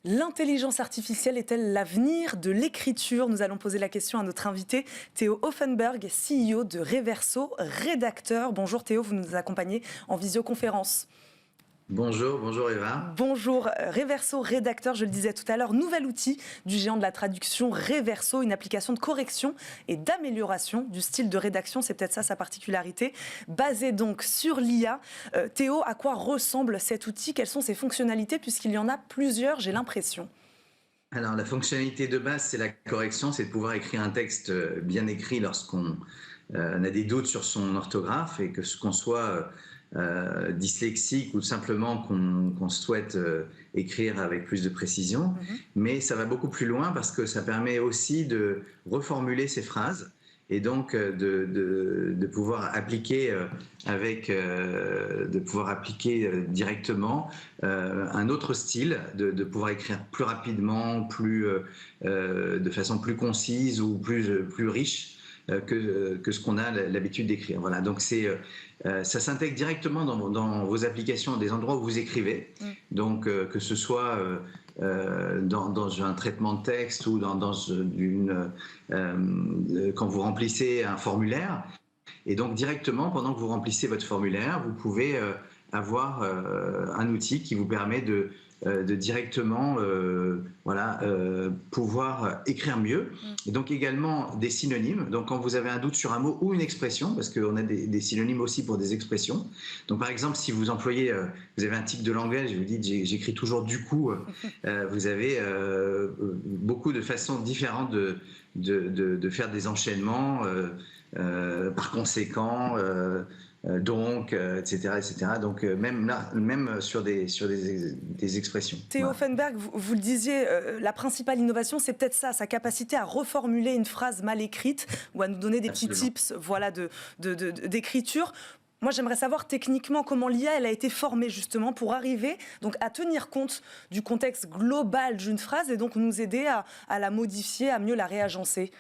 L'intelligence artificielle est-elle l'avenir de l'écriture? Nous allons poser la question à notre invité Théo Hoffenberg, CEO de Reverso, rédacteur. Bonjour Théo, vous nous accompagnez en visioconférence. Bonjour Eva. Bonjour, Reverso, rédacteur, je le disais tout à l'heure, nouvel outil du géant de la traduction Reverso, une application de correction et d'amélioration du style de rédaction, c'est peut-être ça sa particularité, basée donc sur l'IA. Théo, à quoi ressemble cet outil? Quelles sont ses fonctionnalités? Puisqu'il y en a plusieurs, j'ai l'impression. Alors la fonctionnalité de base, c'est la correction, c'est de pouvoir écrire un texte bien écrit lorsqu'on a des doutes sur son orthographe et qu'on soit dyslexique ou simplement qu'on souhaite écrire avec plus de précision. Mais ça va beaucoup plus loin parce que ça permet aussi de reformuler ses phrases et donc de pouvoir appliquer directement un autre style, de pouvoir écrire plus rapidement, de façon plus concise ou plus riche que ce qu'on a l'habitude d'écrire. Voilà, donc ça s'intègre directement dans vos applications, des endroits où vous écrivez. Donc que ce soit dans un traitement de texte ou quand vous remplissez un formulaire. Et donc directement, pendant que vous remplissez votre formulaire, vous pouvez avoir un outil qui vous permet de directement pouvoir écrire mieux. Et donc également des synonymes. Donc quand vous avez un doute sur un mot ou une expression, parce qu'on a des synonymes aussi pour des expressions. Donc par exemple, si vous employez, vous avez un tic de langage, vous dites j'écris toujours du coup, vous avez beaucoup de façons différentes de faire des enchaînements. Par conséquent, donc, etc. Donc, même sur des expressions. Théo Hoffenberg, vous le disiez, la principale innovation, c'est peut-être ça, sa capacité à reformuler une phrase mal écrite ou à nous donner des petits tips d'écriture. Moi, j'aimerais savoir techniquement comment l'IA elle a été formée justement pour arriver donc, à tenir compte du contexte global d'une phrase et donc nous aider à la modifier, à mieux la réagencer.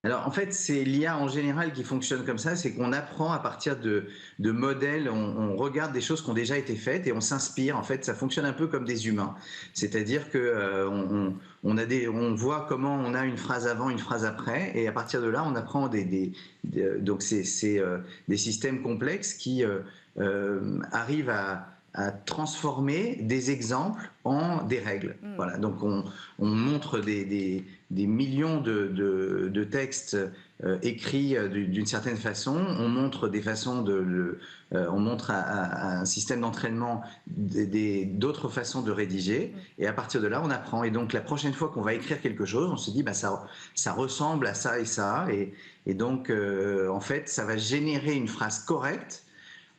Alors en fait, c'est l'IA en général qui fonctionne comme ça, c'est qu'on apprend à partir de modèles, on regarde des choses qui ont déjà été faites et on s'inspire. En fait, ça fonctionne un peu comme des humains, c'est-à-dire que on voit comment on a une phrase avant, une phrase après, et à partir de là, on apprend donc c'est des systèmes complexes qui arrivent à transformer des exemples en des règles. Voilà, donc on montre des millions de textes écrits d'une certaine façon, on montre des façons on montre à un système d'entraînement d'autres façons de rédiger, et à partir de là, on apprend. Et donc la prochaine fois qu'on va écrire quelque chose, on se dit ça ressemble à ça et ça, et donc en fait, ça va générer une phrase correcte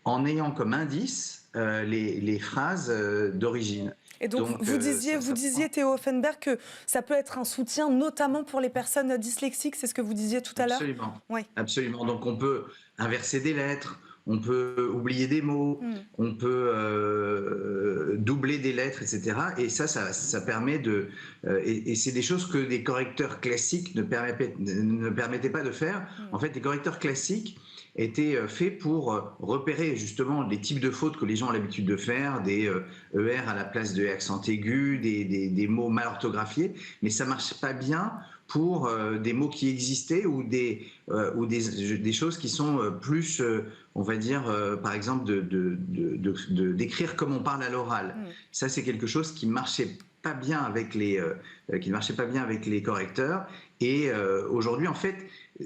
en ayant comme indice les phrases d'origine. Et donc vous disiez Théo Hoffenberg, que ça peut être un soutien notamment pour les personnes dyslexiques, c'est ce que vous disiez tout à l'heure? Absolument. Oui. Absolument. Donc on peut inverser des lettres, on peut oublier des mots, on peut doubler des lettres, etc. Et ça permet et c'est des choses que des correcteurs classiques ne permettaient pas de faire. En fait, les correcteurs classiques étaient faits pour repérer justement les types de fautes que les gens ont l'habitude de faire, des ER à la place de accent aigu, des mots mal orthographiés, mais ça marche pas bien pour des mots qui existaient ou des choses qui sont plus, on va dire, par exemple, d'écrire comme on parle à l'oral. Ça, c'est quelque chose qui marchait pas bien avec qui ne marchait pas bien avec les correcteurs. Et aujourd'hui, en fait,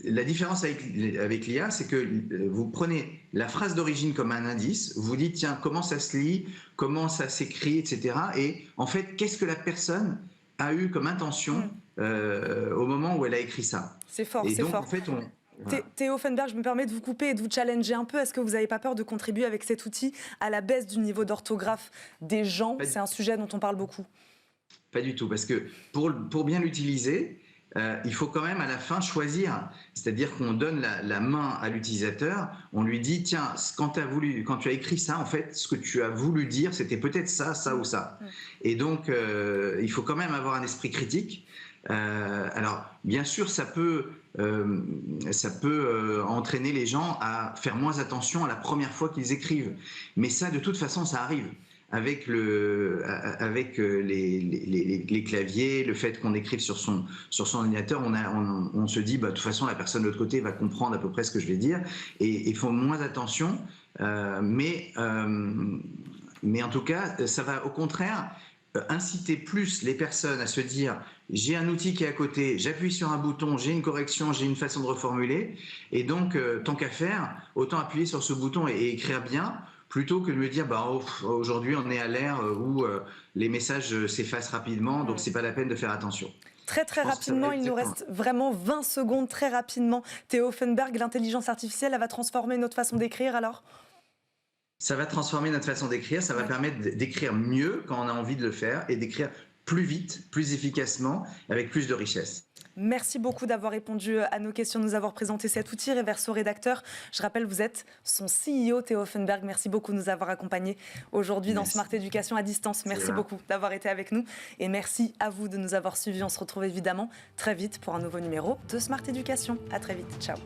la différence avec l'IA, c'est que vous prenez la phrase d'origine comme un indice, vous dites, tiens, comment ça se lit, comment ça s'écrit, etc. Et en fait, qu'est-ce que la personne a eu comme intention au moment où elle a écrit ça. C'est fort, et c'est donc, fort. En fait, voilà. Théo Hoffenberg, je me permets de vous couper et de vous challenger un peu. Est-ce que vous n'avez pas peur de contribuer avec cet outil à la baisse du niveau d'orthographe des gens? C'est un sujet dont on parle beaucoup. Pas du tout, parce que pour bien l'utiliser, il faut quand même à la fin choisir. C'est-à-dire qu'on donne la main à l'utilisateur, on lui dit, tiens, quand tu as écrit ça, en fait, ce que tu as voulu dire, c'était peut-être ça, ça ou ça. Et donc, il faut quand même avoir un esprit critique. Alors, bien sûr, ça peut entraîner les gens à faire moins attention à la première fois qu'ils écrivent. Mais ça, de toute façon, ça arrive. avec les claviers, le fait qu'on écrive sur son ordinateur, on se dit, de toute façon, la personne de l'autre côté va comprendre à peu près ce que je vais dire, et ils font moins attention. Mais en tout cas, ça va au contraire inciter plus les personnes à se dire, j'ai un outil qui est à côté, j'appuie sur un bouton, j'ai une correction, j'ai une façon de reformuler, et donc tant qu'à faire, autant appuyer sur ce bouton et écrire bien, plutôt que de me dire aujourd'hui on est à l'ère où les messages s'effacent rapidement, donc c'est pas la peine de faire attention. Très rapidement, il nous reste vraiment 20 secondes, très rapidement. Theo Offenberg, l'intelligence artificielle, elle va transformer notre façon d'écrire alors ? Ça va transformer notre façon d'écrire, ça va permettre d'écrire mieux quand on a envie de le faire et d'écrire plus vite, plus efficacement, avec plus de richesse. Merci beaucoup d'avoir répondu à nos questions, de nous avoir présenté cet outil Reverso Rédacteur. Je rappelle, vous êtes son CEO, Theo Offenberg. Merci beaucoup de nous avoir accompagnés aujourd'hui dans Smart Éducation à distance. Merci beaucoup d'avoir été avec nous. Et merci à vous de nous avoir suivis. On se retrouve évidemment très vite pour un nouveau numéro de Smart Éducation. À très vite. Ciao.